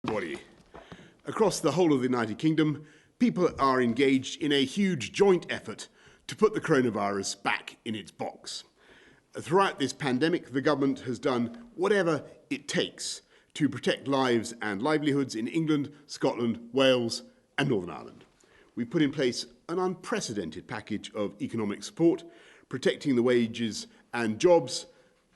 Body. Across the whole of the United Kingdom, people are engaged in a huge joint effort to put the coronavirus back in its box. Throughout this pandemic, the government has done whatever it takes to protect lives and livelihoods in England, Scotland, Wales and Northern Ireland. We've put in place an unprecedented package of economic support, protecting the wages and jobs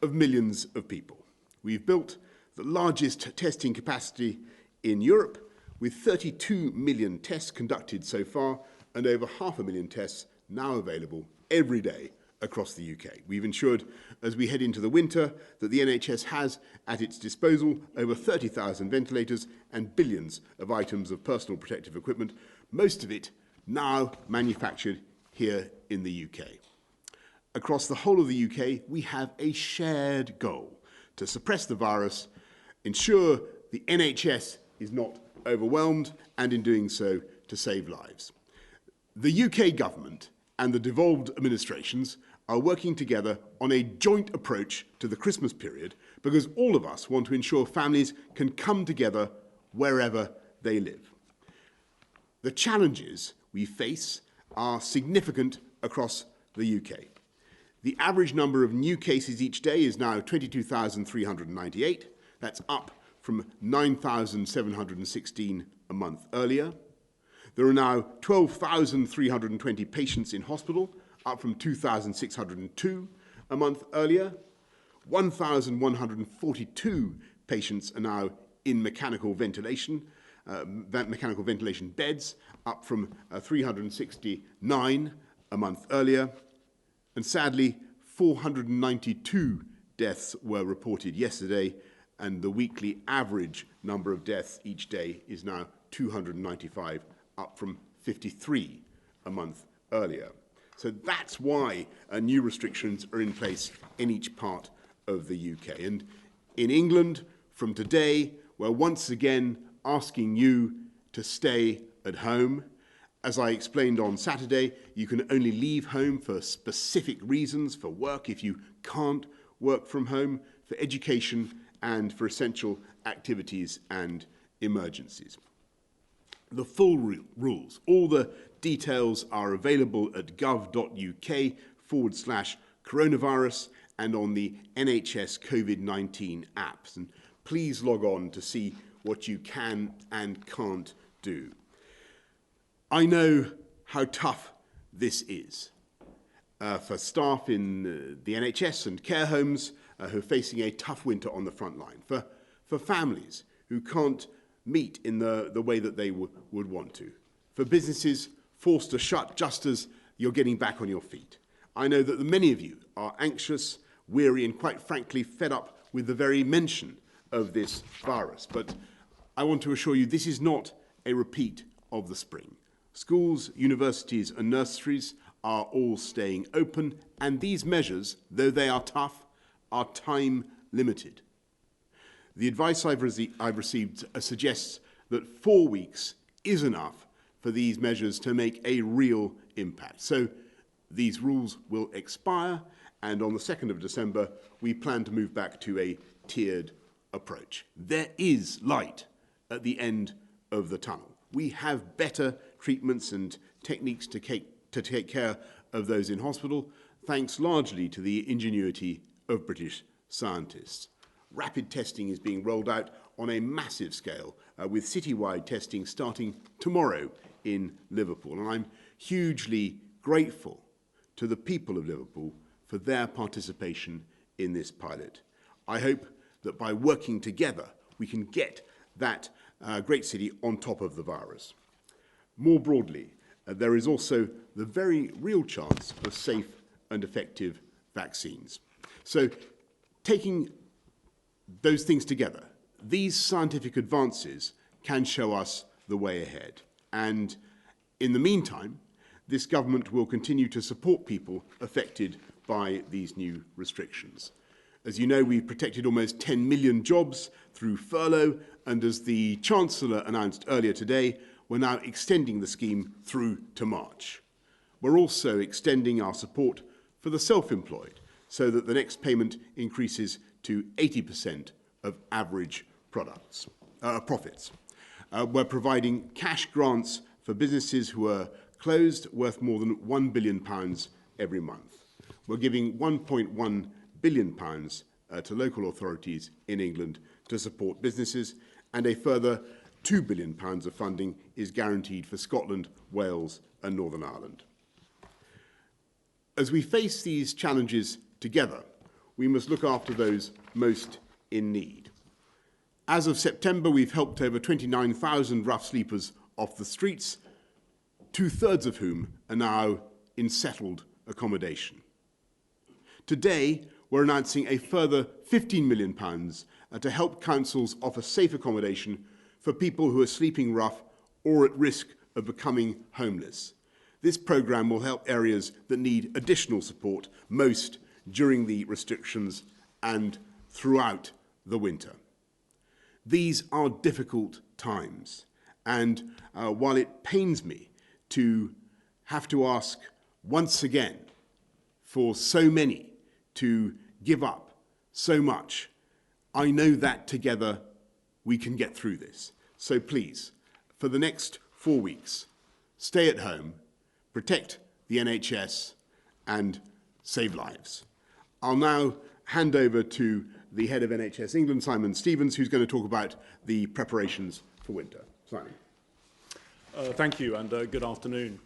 of millions of people. We've built the largest testing capacity in Europe, with 32 million tests conducted so far and over 500,000 tests now available every day across the UK. We've ensured, as we head into the winter, that the NHS has at its disposal over 30,000 ventilators and billions of items of personal protective equipment, most of it now manufactured here in the UK. Across the whole of the UK, we have a shared goal to suppress the virus, ensure the NHS is not overwhelmed, and in doing so, to save lives. The UK government and the devolved administrations are working together on a joint approach to the Christmas period because all of us want to ensure families can come together wherever they live. The challenges we face are significant across the UK. The average number of new cases each day is now 22,398. That's up from 9,716 a month earlier. There are now 12,320 patients in hospital, up from 2,602 a month earlier. 1,142 patients are now in mechanical ventilation beds, up from 369 a month earlier. And sadly, 492 deaths were reported yesterday, and the weekly average number of deaths each day is now 295, up from 53 a month earlier. So that's why new restrictions are in place in each part of the UK. And in England, from today, we're once again asking you to stay at home. As I explained on Saturday, you can only leave home for specific reasons, for work if you can't work from home, for education, and for essential activities and emergencies. The full rules, all the details are available at gov.uk/coronavirus and on the NHS COVID-19 apps. And please log on to see what you can and can't do. I know how tough this is for staff in the NHS and care homes who are facing a tough winter on the front line, for families who can't meet in the way that they would want to, for businesses forced to shut just as you're getting back on your feet. I know that many of you are anxious, weary, and quite frankly fed up with the very mention of this virus. But I want to assure you this is not a repeat of the spring. Schools, universities, and nurseries are all staying open, and these measures, though they are tough, are time limited. The advice I've received suggests that 4 weeks is enough for these measures to make a real impact. So these rules will expire, and on the 2nd of December, we plan to move back to a tiered approach. There is light at the end of the tunnel. We have better treatments and techniques to take care of those in hospital, thanks largely to the ingenuity of British scientists. Rapid testing is being rolled out on a massive scale, with citywide testing starting tomorrow in Liverpool. And I'm hugely grateful to the people of Liverpool for their participation in this pilot. I hope that by working together, we can get that great city on top of the virus. More broadly, there is also the very real chance of safe and effective vaccines. So, taking those things together, these scientific advances can show us the way ahead. And in the meantime, this government will continue to support people affected by these new restrictions. As you know, we've protected almost 10 million jobs through furlough, and as the Chancellor announced earlier today, we're now extending the scheme through to March. We're also extending our support for the self-employed, so that the next payment increases to 80% of average products. profits. We're providing cash grants for businesses who are closed worth more than £1 billion every month. We're giving £1.1 billion to local authorities in England to support businesses, and a further £2 billion of funding is guaranteed for Scotland, Wales and Northern Ireland. As we face these challenges together, we must look after those most in need. As of September, we've helped over 29,000 rough sleepers off the streets, 2/3 of whom are now in settled accommodation. Today, we're announcing a further £15 million to help councils offer safe accommodation for people who are sleeping rough or at risk of becoming homeless. This programme will help areas that need additional support most during the restrictions and throughout the winter. These are difficult times, and while it pains me to have to ask once again for so many to give up so much, I know that together we can get through this. So please, for the next 4 weeks, stay at home, protect the NHS and save lives. I'll now hand over to the head of NHS England, Simon Stevens, who's going to talk about the preparations for winter. Simon. Thank you, and good afternoon.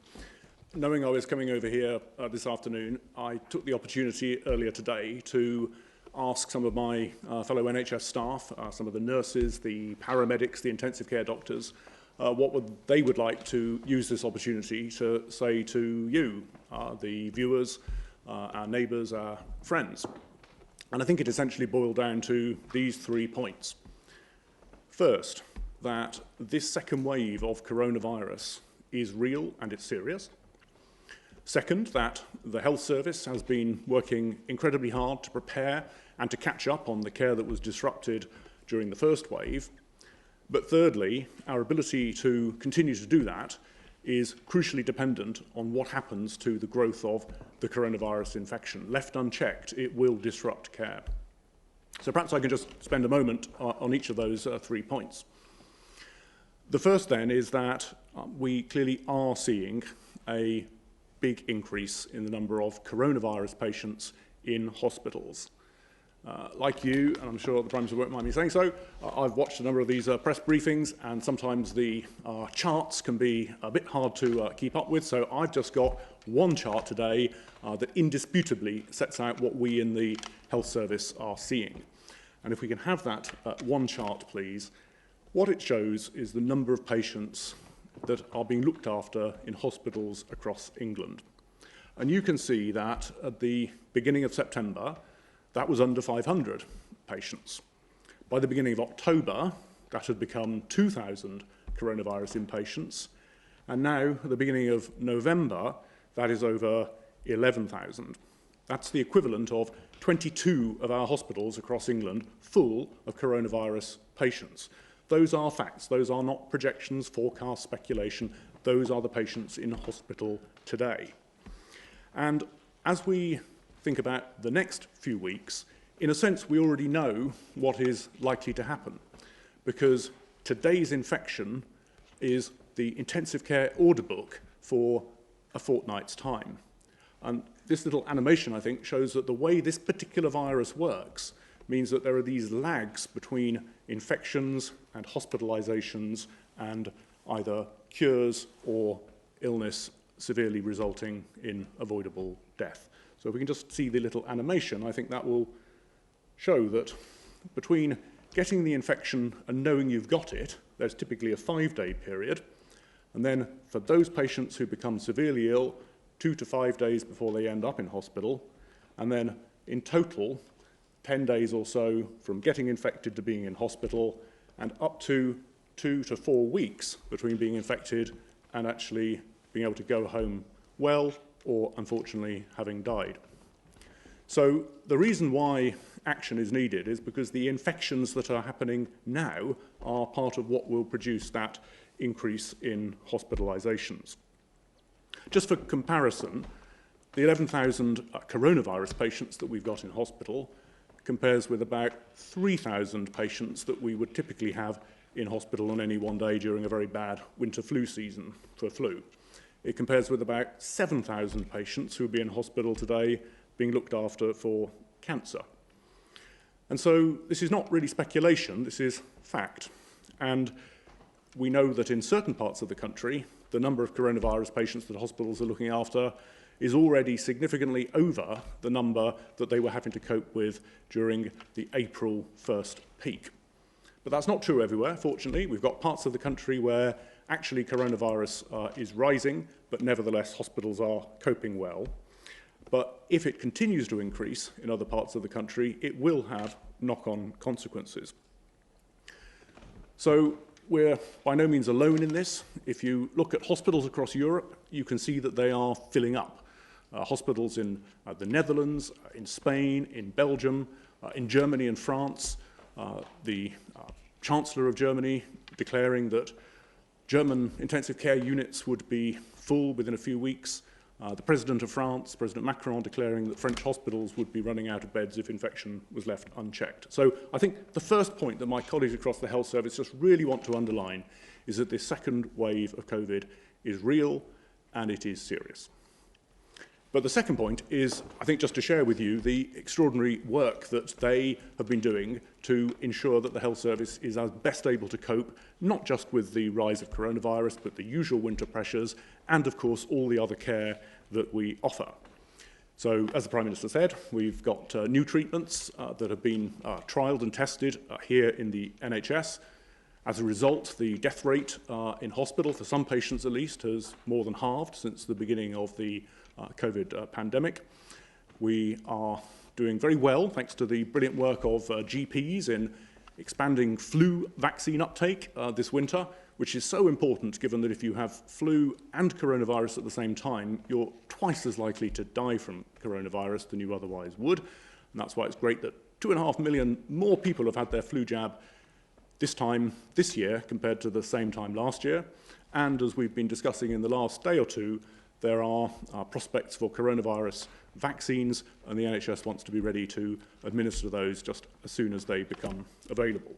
Knowing I was coming over here this afternoon, I took the opportunity earlier today to ask some of my fellow NHS staff, some of the nurses, the paramedics, the intensive care doctors, what they would like to use this opportunity to say to you, the viewers, our neighbours, our friends. And I think it essentially boiled down to these 3 points. First, that this second wave of coronavirus is real and it's serious. Second, that the health service has been working incredibly hard to prepare and to catch up on the care that was disrupted during the first wave. But thirdly, our ability to continue to do that is crucially dependent on what happens to the growth of the coronavirus infection. Left unchecked, it will disrupt care. So perhaps I can just spend a moment on each of those 3 points. The first then is that we clearly are seeing a big increase in the number of coronavirus patients in hospitals. Like you, and I'm sure the Prime Minister won't mind me saying so, I've watched a number of these press briefings, and sometimes the charts can be a bit hard to keep up with, so I've just got one chart today that indisputably sets out what we in the health service are seeing. And if we can have that one chart, please. What it shows is the number of patients that are being looked after in hospitals across England. And you can see that at the beginning of September, that was under 500 patients. By the beginning of October, that had become 2,000 coronavirus inpatients. And now, at the beginning of November, that is over 11,000. That's the equivalent of 22 of our hospitals across England full of coronavirus patients. Those are facts. Those are not projections, forecasts, speculation. Those are the patients in hospital today. And as we think about the next few weeks, in a sense, we already know what is likely to happen, because today's infection is the intensive care order book for a fortnight's time. And this little animation, I think, shows that the way this particular virus works means that there are these lags between infections and hospitalizations and either cures or illness severely resulting in avoidable death. So if we can just see the little animation, I think that will show that between getting the infection and knowing you've got it, there's typically a 5-day period. And then for those patients who become severely ill, 2 to 5 days before they end up in hospital. And then in total, 10 days or so from getting infected to being in hospital, and up to 2 to 4 weeks between being infected and actually being able to go home well, or unfortunately having died. So the reason why action is needed is because the infections that are happening now are part of what will produce that increase in hospitalizations. Just for comparison, the 11,000 coronavirus patients that we've got in hospital compares with about 3,000 patients that we would typically have in hospital on any one day during a very bad winter flu season for flu. It compares with about 7,000 patients who would be in hospital today being looked after for cancer. And so this is not really speculation, this is fact. And we know that in certain parts of the country, the number of coronavirus patients that hospitals are looking after is already significantly over the number that they were having to cope with during the April 1st peak. But that's not true everywhere, fortunately. We've got parts of the country where actually coronavirus is rising, but nevertheless hospitals are coping well. But if it continues to increase in other parts of the country, it will have knock-on consequences. So we're by no means alone in this. If you look at hospitals across Europe, you can see that they are filling up. Hospitals in the Netherlands, in Spain, in Belgium, in Germany and France, the Chancellor of Germany declaring that German intensive care units would be full within a few weeks. The President of France, President Macron, declaring that French hospitals would be running out of beds if infection was left unchecked. So I think the first point that my colleagues across the health service just really want to underline is that this second wave of COVID is real and it is serious. But the second point is, I think, just to share with you the extraordinary work that they have been doing to ensure that the health service is as best able to cope, not just with the rise of coronavirus, but the usual winter pressures, and of course all the other care that we offer. So, as the Prime Minister said, we've got new treatments that have been trialled and tested here in the NHS. As a result, the death rate in hospital, for some patients at least, has more than halved since the beginning of the COVID pandemic. We are doing very well thanks to the brilliant work of GPs in expanding flu vaccine uptake this winter, which is so important given that if you have flu and coronavirus at the same time, you're twice as likely to die from coronavirus than you otherwise would. And that's why it's great that 2.5 million more people have had their flu jab this year compared to the same time last year. And as we've been discussing in the last day or two, there are prospects for coronavirus vaccines, and the NHS wants to be ready to administer those just as soon as they become available.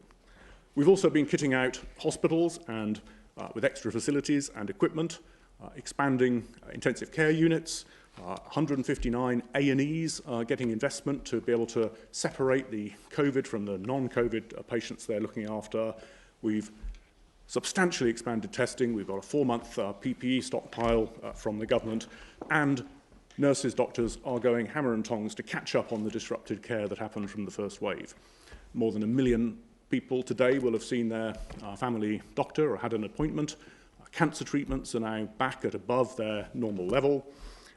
We've also been kitting out hospitals and with extra facilities and equipment, expanding intensive care units, 159 A&Es getting investment to be able to separate the COVID from the non-COVID patients they're looking after. We've substantially expanded testing. We've got a 4-month PPE stockpile from the government, and nurses, doctors are going hammer and tongs to catch up on the disrupted care that happened from the first wave. More than 1 million people today will have seen their family doctor or had an appointment. Cancer treatments are now back at above their normal level,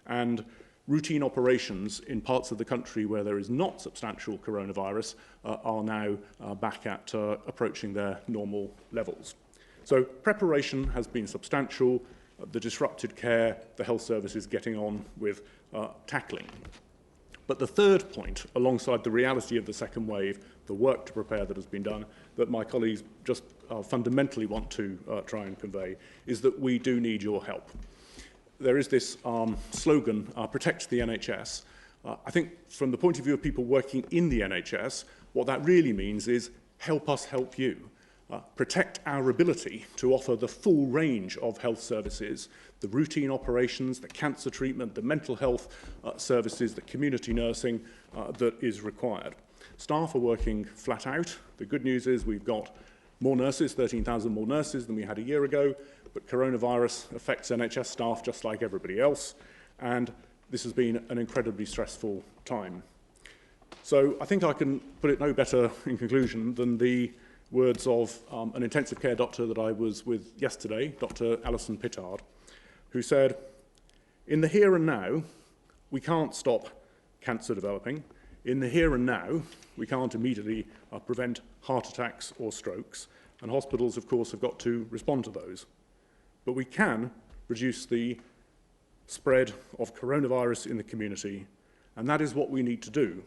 and routine operations in parts of the country where there is not substantial coronavirus are now back at approaching their normal levels. So preparation has been substantial. The disrupted care the health service is getting on with tackling. But the third point, alongside the reality of the second wave, the work to prepare that has been done, that my colleagues just fundamentally want to try and convey, is that we do need your help. There is this slogan, protect the NHS. I think from the point of view of people working in the NHS, what that really means is help us help you. Protect our ability to offer the full range of health services, the routine operations, the cancer treatment, the mental health services, the community nursing that is required. Staff are working flat out. The good news is we've got more nurses, 13,000 more nurses than we had a year ago, but coronavirus affects NHS staff just like everybody else, and this has been an incredibly stressful time. So I think I can put it no better in conclusion than the words of an intensive care doctor that I was with yesterday, Dr. Alison Pittard, who said, in the here and now, we can't stop cancer developing. In the here and now, we can't immediately prevent heart attacks or strokes, and hospitals, of course, have got to respond to those. But we can reduce the spread of coronavirus in the community, and that is what we need to do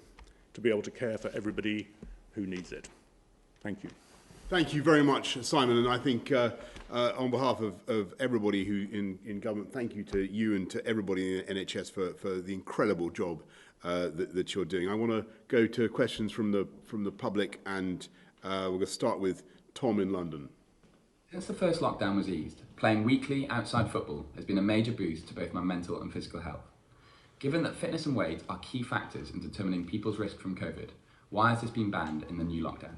to be able to care for everybody who needs it. Thank you. Thank you very much, Simon. And I think on behalf of everybody who in government, thank you to you and to everybody in the NHS for the incredible job that you're doing. I want to go to questions from the public, and we're going to start with Tom in London. Since the first lockdown was eased, playing weekly outside football has been a major boost to both my mental and physical health. Given that fitness and weight are key factors in determining people's risk from COVID, why has this been banned in the new lockdown?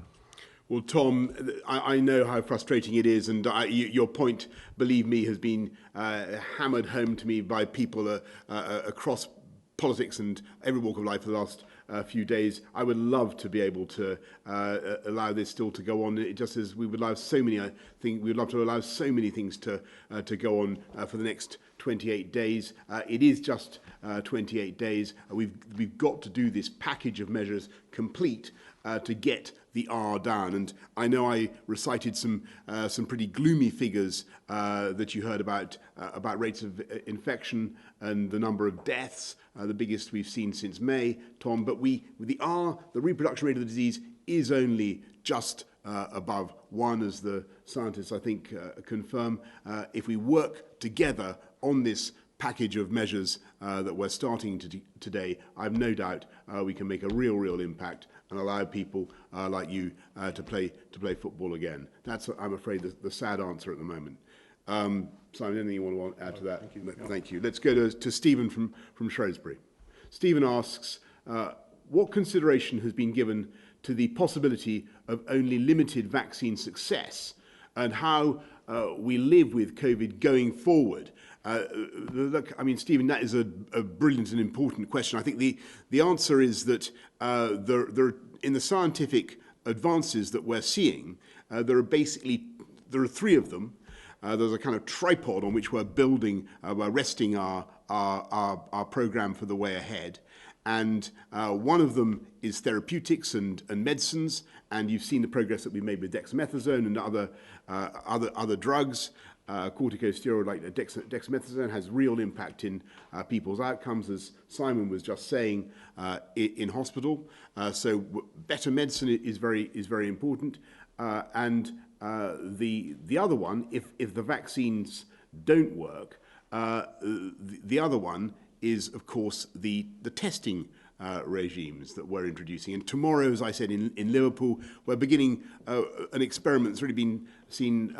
Well, Tom, I know how frustrating it is, and your point, believe me, has been hammered home to me by people across politics and every walk of life for the last few days. I would love to be able to allow this still to go on. It just as we would allow so many. I think we'd love to allow so many things to go on for the next 28 days. It is just 28 days. We've got to do this package of measures complete to get the R down. And I know I recited some pretty gloomy figures that you heard about rates of infection and the number of deaths, the biggest we've seen since May, Tom. But with the R, the reproduction rate of the disease is only just above 1, as the scientists, I think, confirm. If we work together on this package of measures that we're starting today, I have no doubt we can make a real impact and allow people like you to play football again. That's, I'm afraid, the sad answer at the moment. Simon, anything you want to add to that? Thank you. No, thank you. Let's go to Stephen from Shrewsbury. Stephen asks, what consideration has been given to the possibility of only limited vaccine success and how we live with COVID going forward? Look, I mean, Stephen, that is a brilliant and important question. I think the answer is that there in the scientific advances that we're seeing, there are 3 of them. There's a kind of tripod on which we're building, we're resting our program for the way ahead. And one of them is therapeutics and medicines, and you've seen the progress that we've made with dexamethasone and other drugs. Corticosteroid like dexamethasone has real impact in people's outcomes, as Simon was just saying, in hospital. So better medicine is very important. And the other one, if the vaccines don't work, the other one is, of course, the testing regimes that we're introducing. And tomorrow, as I said, in Liverpool, we're beginning an experiment that's really been seen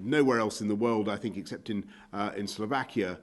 nowhere else in the world, I think, except in Slovakia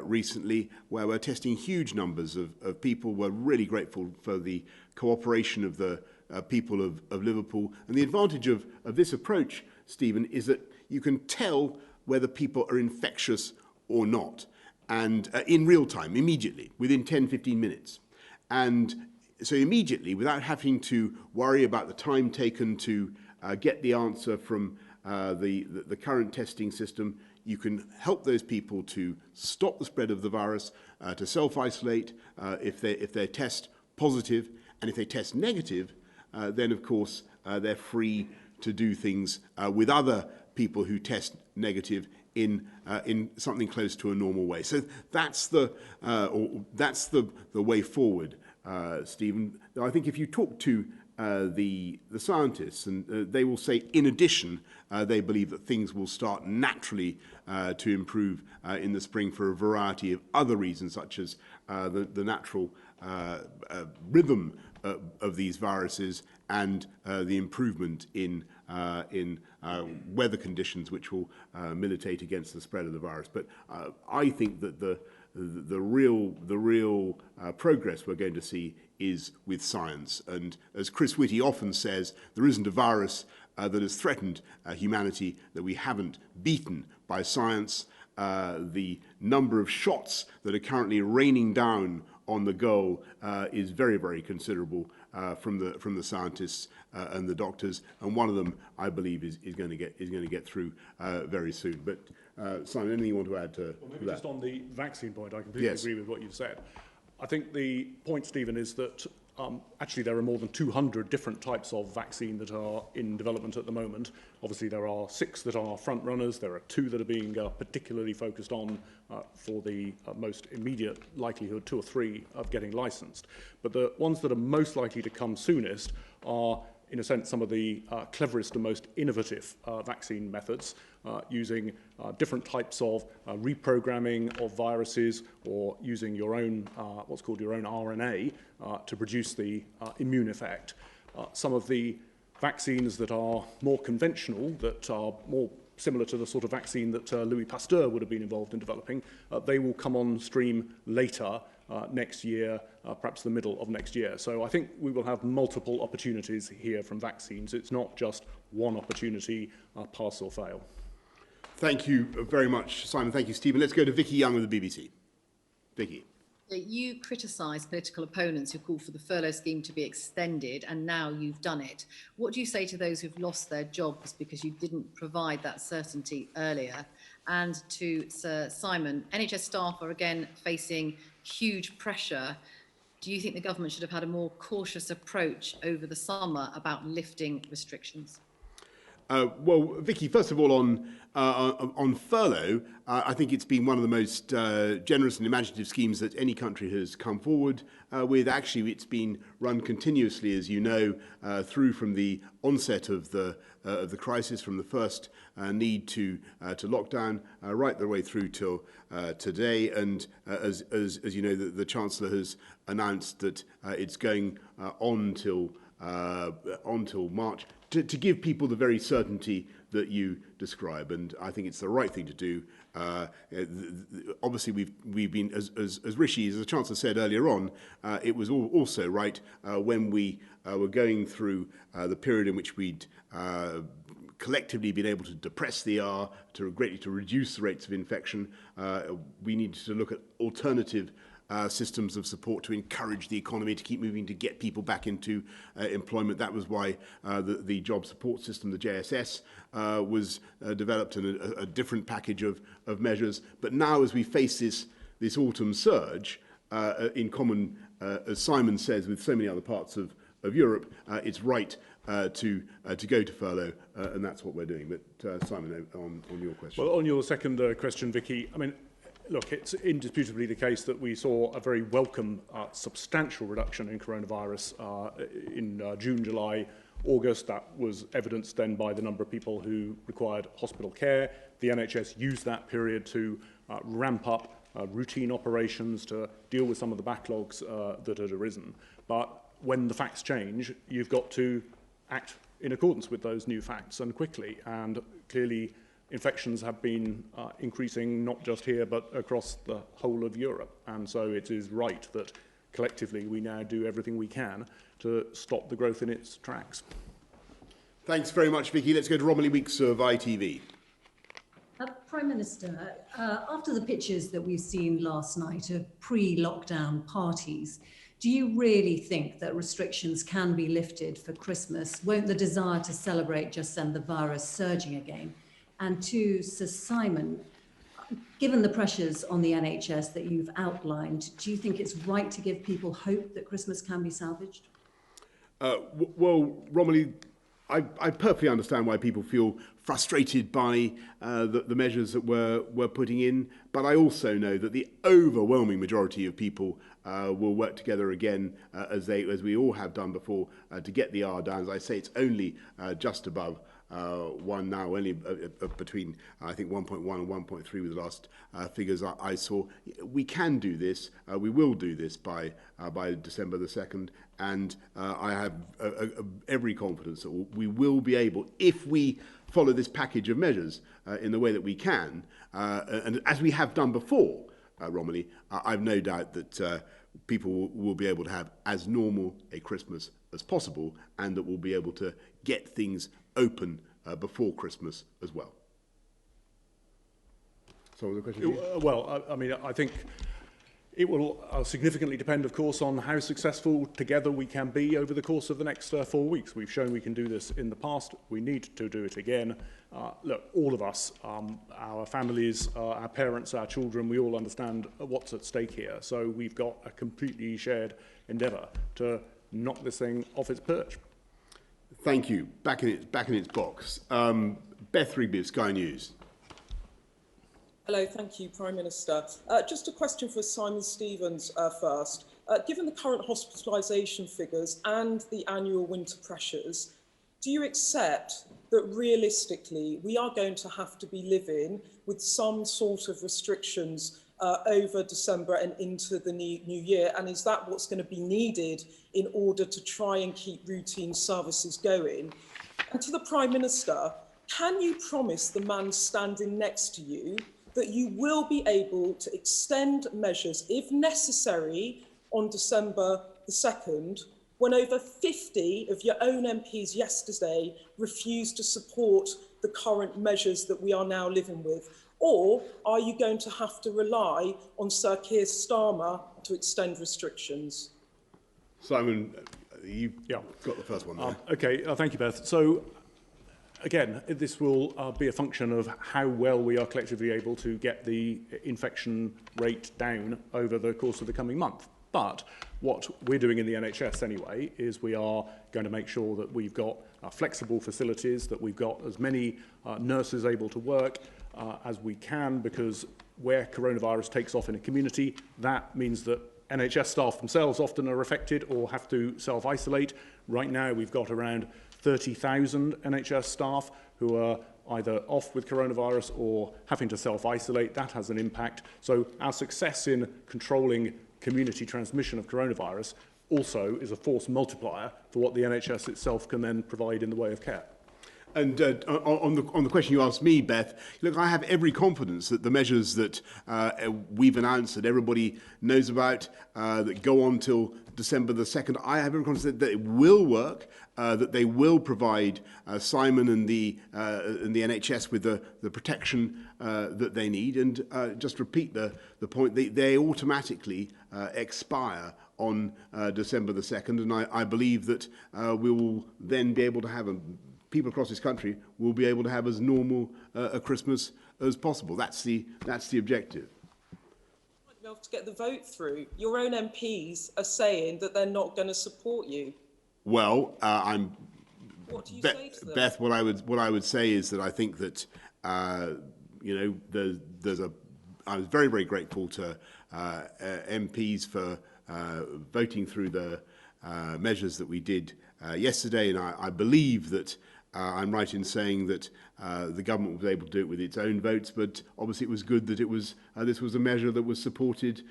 recently, where we're testing huge numbers of people. We're really grateful for the cooperation of the people of Liverpool. And the advantage of this approach, Stephen, is that you can tell whether people are infectious or not, and in real time, immediately, within 10-15 minutes. And so immediately, without having to worry about the time taken to get the answer from the current testing system, you can help those people to stop the spread of the virus, to self-isolate if they test positive, and if they test negative, then of course they're free to do things with other people who test negative in something close to a normal way. So that's the way forward, Stephen. I think if you talk to the scientists, and they will say, in addition, they believe that things will start naturally to improve in the spring for a variety of other reasons, such as the natural rhythm of these viruses and the improvement in weather conditions which will militate against the spread of the virus. But I think that the real progress we're going to see is with science. And as Chris Whitty often says, there isn't a virus that has threatened humanity that we haven't beaten by science. The number of shots that are currently raining down on the goal is very considerable from the scientists and the doctors, and one of them, I believe, is going to get through very soon. But Simon, anything you want to add to maybe that? Just on the vaccine point, I completely agree with what you've said. I think the point, Stephen, is that actually there are more than 200 different types of vaccine that are in development at the moment. Obviously, there are 6 that are front runners. There are 2 that are being particularly focused on for the most immediate likelihood, 2 or 3 of getting licensed. But the ones that are most likely to come soonest are, in a sense, some of the cleverest and most innovative vaccine methods, using different types of reprogramming of viruses, or using your own, what's called your own RNA, to produce the immune effect. Some of the vaccines that are more conventional, that are more similar to the sort of vaccine that Louis Pasteur would have been involved in developing, they will come on stream later next year, perhaps the middle of next year. So I think we will have multiple opportunities here from vaccines. It's not just one opportunity, pass or fail. Thank you very much, Simon. Thank you, Stephen. Let's go to Vicky Young with the BBC. Vicky. You criticise political opponents who call for the furlough scheme to be extended, and now you've done it. What do you say to those who've lost their jobs because you didn't provide that certainty earlier? And to Sir Simon, NHS staff are again facing huge pressure. Do you think the government should have had a more cautious approach over the summer about lifting restrictions? Well, Vicky, first of all, on furlough, I think it's been one of the most generous and imaginative schemes that any country has come forward with. Actually, it's been run continuously, as you know, through from the onset of the crisis, from the first need to lockdown, right the way through till today. And as you know, the Chancellor has announced that it's going on till March. To give people the very certainty that you describe, and I think it's the right thing to do. Obviously, we've been, as Rishi, as the Chancellor said earlier on, it was also right when we were going through the period in which we'd collectively been able to depress the R, greatly to reduce the rates of infection. We needed to look at alternative systems of support to encourage the economy to keep moving, to get people back into employment. That was why the job support system, the JSS, was developed, and a different package of measures. But now, as we face this autumn surge, in common, as Simon says, with so many other parts of Europe, it's right to go to furlough, and that's what we're doing. But Simon, on your question. Well, on your second question, Vicky, I mean, look, it's indisputably the case that we saw a very welcome, substantial reduction in coronavirus in June, July, August. That was evidenced then by the number of people who required hospital care. The NHS used that period to ramp up routine operations to deal with some of the backlogs that had arisen. But when the facts change, you've got to act in accordance with those new facts and quickly. And clearly, infections have been increasing not just here but across the whole of Europe, and so it is right that collectively we now do everything we can to stop the growth in its tracks. Thanks very much, Vicky. Let's go to Romilly Weeks of ITV. Prime Minister, after the pictures that we've seen last night of pre-lockdown parties, do you really think that restrictions can be lifted for Christmas? Won't the desire to celebrate just send the virus surging again? And to Sir Simon, given the pressures on the NHS that you've outlined, do you think it's right to give people hope that Christmas can be salvaged? Well, Romilly, I perfectly understand why people feel frustrated by the measures that we're putting in, but I also know that the overwhelming majority of people will work together again, as we all have done before, to get the R down. As I say, it's only just above 1 now, only between, I think, 1.1 and 1.3 with the last figures I saw. We can do this. We will do this by December the 2nd, and I have every confidence that we will be able, if we follow this package of measures in the way that we can, and as we have done before, Romilly, I've no doubt that people will be able to have as normal a Christmas as possible, and that we'll be able to get things open before Christmas as well. So the question. Well, I mean, I think it will significantly depend, of course, on how successful together we can be over the course of the next 4 weeks. We've shown we can do this in the past. We need to do it again. Look, all of us, our families, our parents, our children, we all understand what's at stake here. So we've got a completely shared endeavour to knock this thing off its perch. Thank you. Back in its box. Beth Rigby of Sky News. Hello, thank you, Prime Minister. Just a question for Simon Stevens first. Given the current hospitalisation figures and the annual winter pressures, do you accept that realistically we are going to have to be living with some sort of restrictions over December and into the new year? And is that what's going to be needed in order to try and keep routine services going? And to the Prime Minister, can you promise the man standing next to you that you will be able to extend measures, if necessary, on December the 2nd, when over 50 of your own MPs yesterday refused to support the current measures that we are now living with? Or are you going to have to rely on Sir Keir Starmer to extend restrictions? Simon, you got the first one there. Okay, thank you, Beth. So, again, this will be a function of how well we are collectively able to get the infection rate down over the course of the coming month. But what we're doing in the NHS anyway is we are going to make sure that we've got flexible facilities, that we've got as many nurses able to work as we can, because where coronavirus takes off in a community, that means that NHS staff themselves often are affected or have to self-isolate. Right now, we've got around 30,000 NHS staff who are either off with coronavirus or having to self-isolate. That has an impact. So our success in controlling community transmission of coronavirus also is a force multiplier for what the NHS itself can then provide in the way of care. And on the question you asked me, Beth, look, I have every confidence that the measures that we've announced, that everybody knows about, that go on till December the 2nd, I have every confidence that it will work, that they will provide Simon and the NHS with the protection that they need. And just repeat the point, they automatically expire on December the 2nd. And I believe that we will then be able to have people across this country will be able to have as normal a Christmas as possible. That's the objective. You might be able to get the vote through. Your own MPs are saying that they're not going to support you. Well, What do you say to them? Beth, what I would say is that I think that I was very, very grateful to MPs for voting through the measures that we did yesterday, and I believe that I'm right in saying that the government was able to do it with its own votes, but obviously it was good that this was a measure that was supported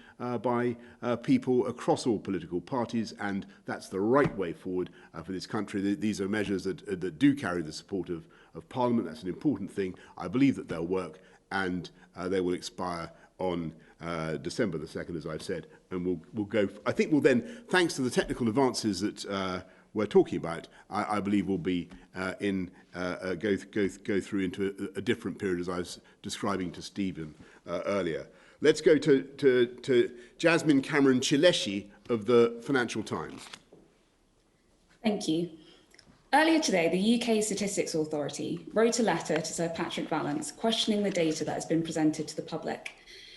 by people across all political parties, and that's the right way forward for this country. These are measures that do carry the support of Parliament. That's an important thing. I believe that they'll work, and they will expire on December the 2nd, as I've said, and we'll go. I think we'll then, thanks to the technical advances that we're talking about, I believe we'll be go through into a different period, as I was describing to Stephen earlier. Let's go to Jasmine Cameron Chileshi of the Financial Times. Thank you. Earlier today, the UK Statistics Authority wrote a letter to Sir Patrick Vallance questioning the data that has been presented to the public.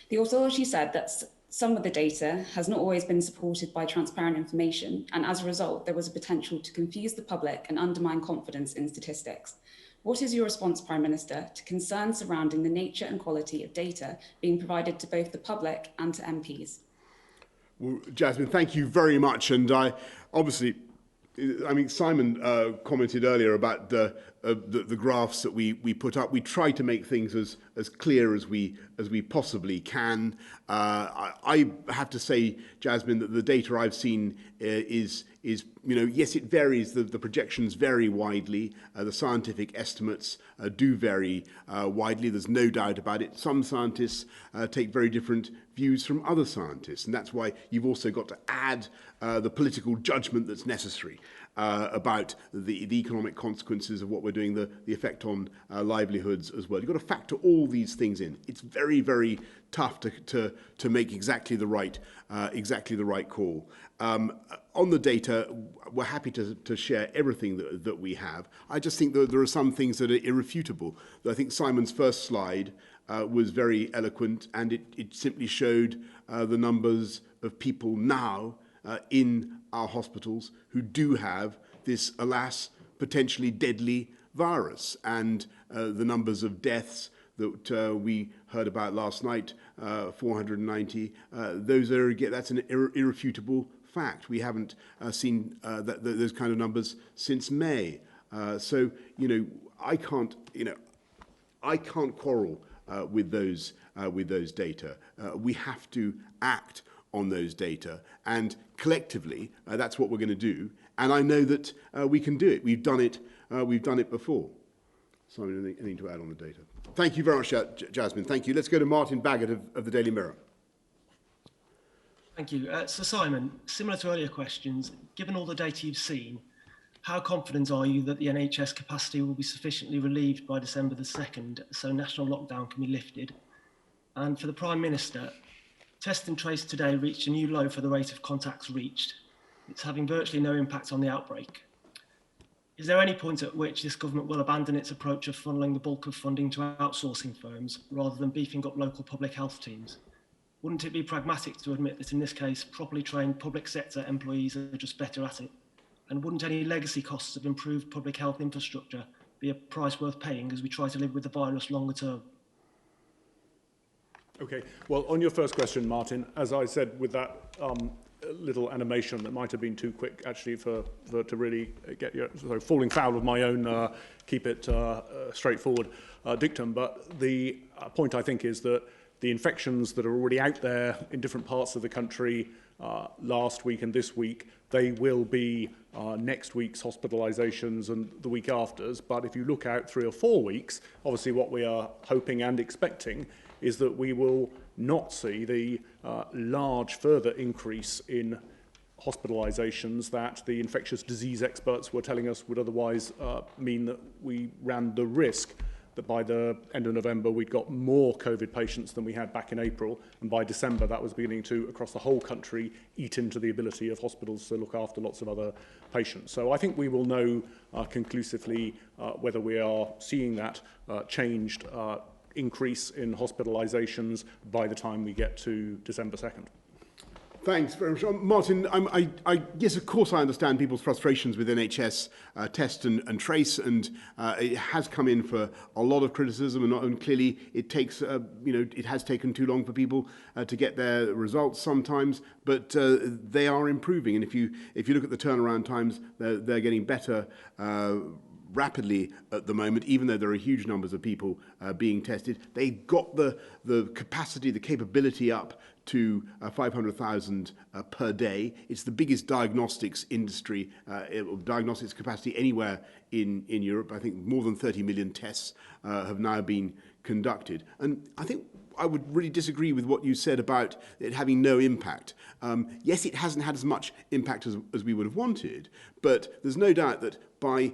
The authority said that some of the data has not always been supported by transparent information, and as a result, there was a potential to confuse the public and undermine confidence in statistics. What is your response, Prime Minister, to concerns surrounding the nature and quality of data being provided to both the public and to MPs? Well, Jasmine, thank you very much. And Simon commented earlier about the graphs that we put up. We try to make things as clear as we possibly can. I have to say, Jasmine, that the data I've seen is yes, it varies. The projections vary widely. The scientific estimates do vary widely. There's no doubt about it. Some scientists take very different views from other scientists, and that's why you've also got to add the political judgment that's necessary about the economic consequences of what we're doing, the effect on livelihoods as well. You've got to factor all these things in. It's very, very tough to make exactly the right call. On the data, we're happy to share everything that we have. I just think that there are some things that are irrefutable. I think Simon's first slide was very eloquent, and it simply showed the numbers of people now in our hospitals who do have this, alas, potentially deadly virus, and the numbers of deaths that we heard about last night, 490. That's an irrefutable fact. We haven't seen those kind of numbers since May. I can't quarrel with those data. We have to act on those data, and collectively, that's what we're going to do. And I know that we can do it. We've done it. We've done it before. Simon, anything to add on the data? Thank you very much, Jasmine. Thank you. Let's go to Martin Baggett of the Daily Mirror. Thank you. So Simon, similar to earlier questions, given all the data you've seen, how confident are you that the NHS capacity will be sufficiently relieved by December the 2nd so national lockdown can be lifted? And for the Prime Minister, Test and Trace today reached a new low for the rate of contacts reached. It's having virtually no impact on the outbreak. Is there any point at which this government will abandon its approach of funneling the bulk of funding to outsourcing firms rather than beefing up local public health teams? Wouldn't it be pragmatic to admit that in this case, properly trained public sector employees are just better at it? And wouldn't any legacy costs of improved public health infrastructure be a price worth paying as we try to live with the virus longer term? Okay, well, on your first question, Martin, as I said with that little animation that might have been too quick, actually, to really get you, so falling foul of my own keep it straightforward dictum. But the point, I think, is that the infections that are already out there in different parts of the country last week and this week, they will be next week's hospitalisations and the week after's. But if you look out 3 or 4 weeks, obviously what we are hoping and expecting is that we will not see the large further increase in hospitalisations that the infectious disease experts were telling us would otherwise mean that we ran the risk that by the end of November we'd got more COVID patients than we had back in April, and by December that was beginning to, across the whole country, eat into the ability of hospitals to look after lots of other patients. So I think we will know conclusively whether we are seeing that changed increase in hospitalisations by the time we get to December 2nd. Thanks very much. Martin, yes, of course I understand people's frustrations with NHS test and trace, and it has come in for a lot of criticism, and clearly it takes, it has taken too long for people to get their results sometimes, but they are improving, and if you look at the turnaround times, they're getting better rapidly at the moment, even though there are huge numbers of people being tested. They got the capacity, the capability up to 500,000 per day. It's the biggest diagnostics industry, diagnostics capacity anywhere in Europe. I think more than 30 million tests have now been conducted. And I think I would really disagree with what you said about it having no impact. Yes, it hasn't had as much impact as we would have wanted, but there's no doubt that by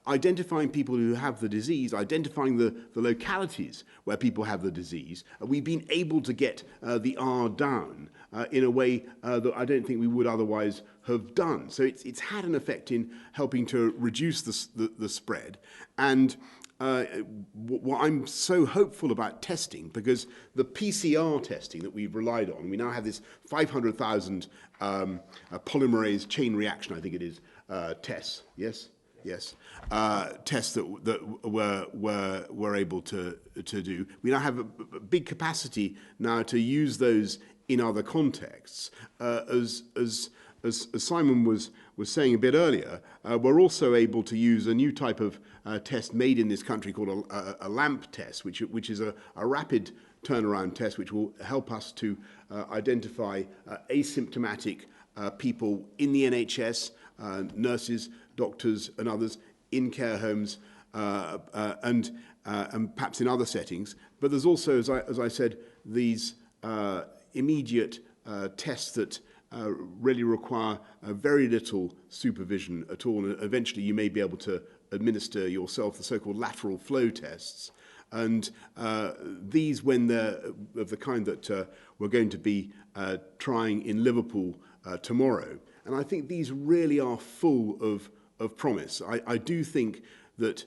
identifying people who have the disease, identifying the localities where people have the disease, we've been able to get the R down in a way that I don't think we would otherwise have done. So it's had an effect in helping to reduce the spread. And what I'm so hopeful about testing, because the PCR testing that we've relied on, we now have this 500,000 polymerase chain reaction, I think it is, tests, yes, tests that we're able to do. We now have a big capacity now to use those in other contexts. As Simon was saying a bit earlier, we're also able to use a new type of test made in this country called a LAMP test, which is a rapid turnaround test which will help us to identify asymptomatic people in the NHS, nurses, doctors and others in care homes and perhaps in other settings. But there's also, as I said, these immediate tests that really require very little supervision at all. And eventually you may be able to administer yourself the so-called lateral flow tests. And these, when they're of the kind that we're going to be trying in Liverpool tomorrow, and I think these really are full of promise. I do think that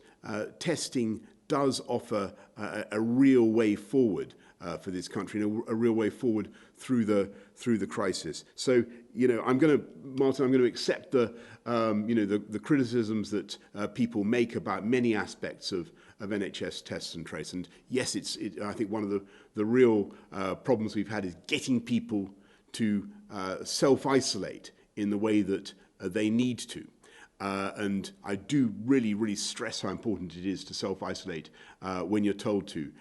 testing does offer a real way forward for this country, and a real way forward through the crisis. So, Martin, I'm going to accept the criticisms that people make about many aspects of NHS tests and trace. And yes, I think one of the real problems we've had is getting people to self-isolate in the way that they need to. And I do really stress how important it is to self-isolate when you're told to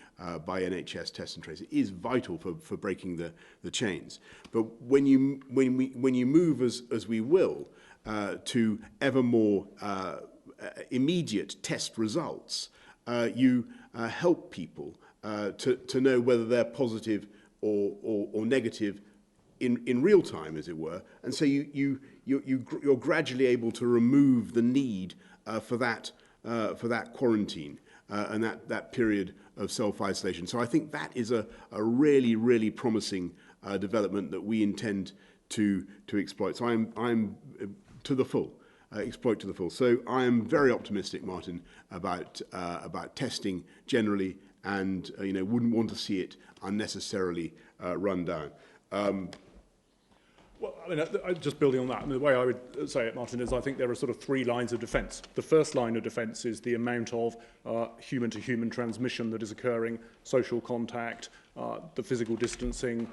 by NHS Test and Trace. It is vital for breaking the chains. But when you move as we will to ever more immediate test results, you help people to know whether they're positive or negative in real time, as it were, and so you're gradually able to remove the need for that quarantine and that period of self-isolation. So I think that is a really promising development that we intend to exploit. So I'm to the full. Exploit to the full. So I am very optimistic, Martin, about testing generally, and wouldn't want to see it unnecessarily run down. Well, I mean, just building on that, the way I would say it, Martin, is I think there are sort of three lines of defence. The first line of defence is the amount of human-to-human transmission that is occurring, social contact, the physical distancing,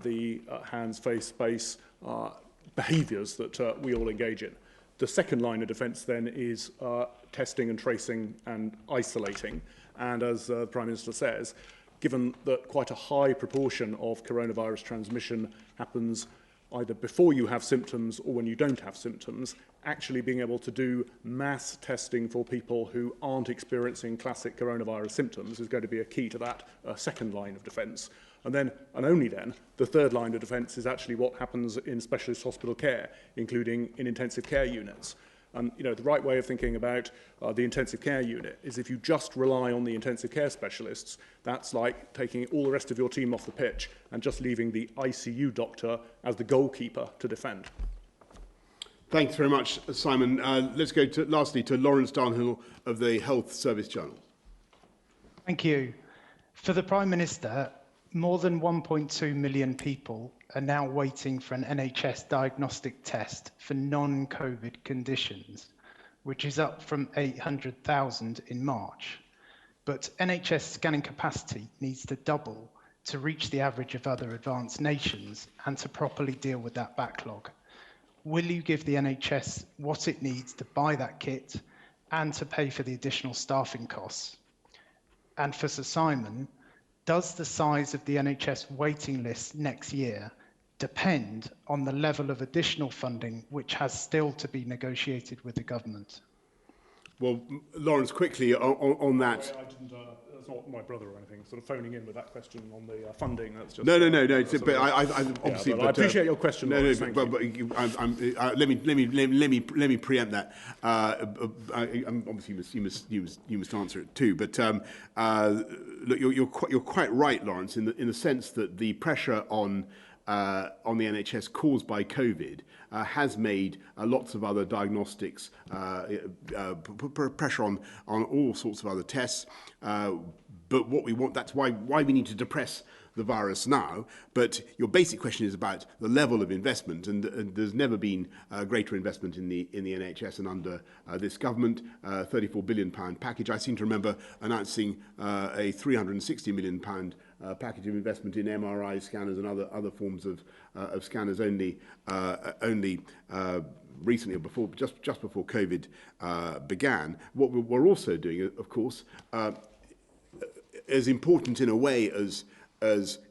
the hands, face, space, behaviours that we all engage in. The second line of defence then is testing and tracing and isolating. And as the Prime Minister says, given that quite a high proportion of coronavirus transmission happens either before you have symptoms or when you don't have symptoms, actually being able to do mass testing for people who aren't experiencing classic coronavirus symptoms is going to be a key to that second line of defence. And then, and only then, the third line of defence is actually what happens in specialist hospital care, including in intensive care units. And the right way of thinking about the intensive care unit is if you just rely on the intensive care specialists, that's like taking all the rest of your team off the pitch and just leaving the ICU doctor as the goalkeeper to defend. Thanks very much, Simon. Let's go lastly to Lawrence Darnhill of the Health Service Journal. Thank you. For the Prime Minister, more than 1.2 million people are now waiting for an NHS diagnostic test for non-COVID conditions, which is up from 800,000 in March. But NHS scanning capacity needs to double to reach the average of other advanced nations and to properly deal with that backlog. Will you give the NHS what it needs to buy that kit and to pay for the additional staffing costs? And for Sir Simon, does the size of the NHS waiting list next year depend on the level of additional funding which has still to be negotiated with the government? Well, Lawrence, quickly on that. That's not my brother or anything, sort of phoning in with that question on the funding. That's just, no. But I obviously. But I appreciate your question. Lawrence, let me preempt that. Obviously, you must answer it too. But look, you're quite right, Lawrence, in the sense that the pressure on the NHS caused by COVID has made lots of other diagnostics, pressure on all sorts of other tests. But what we want, that's why we need to depress the virus now. But your basic question is about the level of investment, and there's never been greater investment in the NHS and under this government, £34 billion package. I seem to remember announcing a £360 million package of investment in MRI scanners and other forms of scanners only recently, or before, just before COVID began. What we're also doing, of course, as important in a way as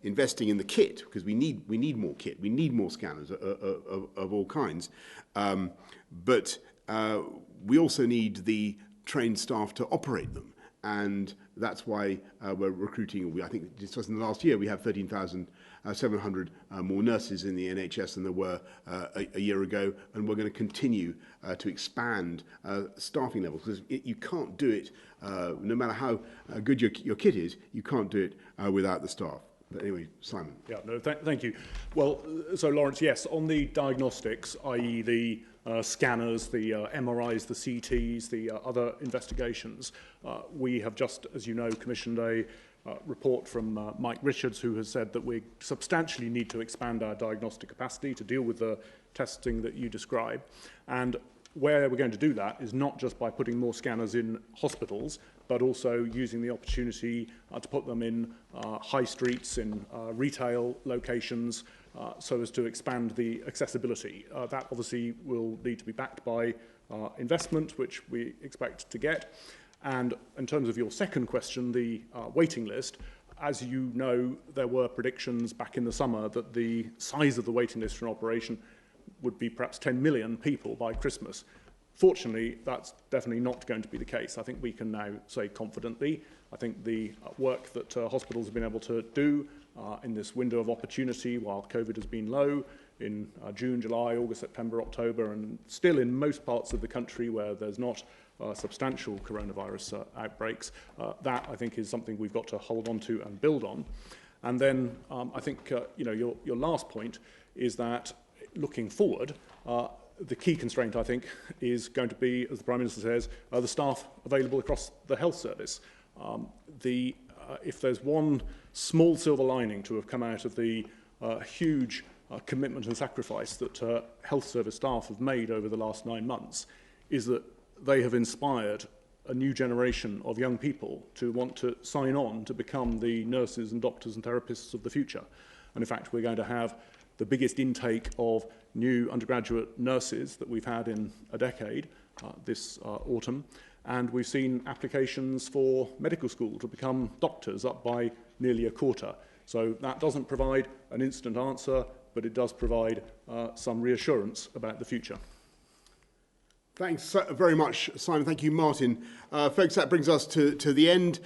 investing in the kit, because we need more kit, we need more scanners of all kinds, but we also need the trained staff to operate them. And that's why we're recruiting. I think just in the last year we have 13,700 more nurses in the NHS than there were a year ago, and we're going to continue to expand staffing levels, because you can't do it, no matter how good your kit is, you can't do it without the staff. But anyway, Simon. Yeah, no, thank you. Well, so Lawrence, yes, on the diagnostics, i.e. the scanners, the MRIs, the CTs, the other investigations, we have just, as you know, commissioned a report from Mike Richards, who has said that we substantially need to expand our diagnostic capacity to deal with the testing that you describe. And where we're going to do that is not just by putting more scanners in hospitals, but also using the opportunity to put them in high streets, in retail locations, so as to expand the accessibility. That obviously will need to be backed by investment, which we expect to get. And in terms of your second question, the waiting list, as you know, there were predictions back in the summer that the size of the waiting list for an operation would be perhaps 10 million people by Christmas. Fortunately, that's definitely not going to be the case. I think we can now say confidently, I think the work that hospitals have been able to do in this window of opportunity while COVID has been low, in June, July, August, September, October, and still in most parts of the country where there's not substantial coronavirus outbreaks, that I think is something we've got to hold on to and build on. And then I think your last point is that looking forward, the key constraint, I think, is going to be, as the Prime Minister says, the staff available across the health service. If there's one small silver lining to have come out of the huge commitment and sacrifice that health service staff have made over the last 9 months, is that they have inspired a new generation of young people to want to sign on to become the nurses and doctors and therapists of the future. And in fact, we're going to have the biggest intake of new undergraduate nurses that we've had in a decade this autumn. And we've seen applications for medical school to become doctors up by nearly a quarter. So that doesn't provide an instant answer, but it does provide some reassurance about the future. Thanks very much, Simon. Thank you, Martin. Folks, that brings us to the end.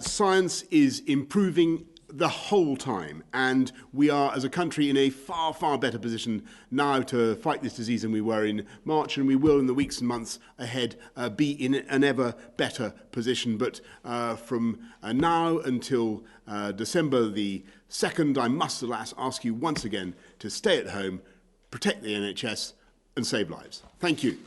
Science is improving the whole time, and we are, as a country, in a far, far better position now to fight this disease than we were in March, and we will, in the weeks and months ahead, be in an ever better position. But from now until December the 2nd, I must, alas, ask you once again to stay at home, protect the NHS, and save lives. Thank you.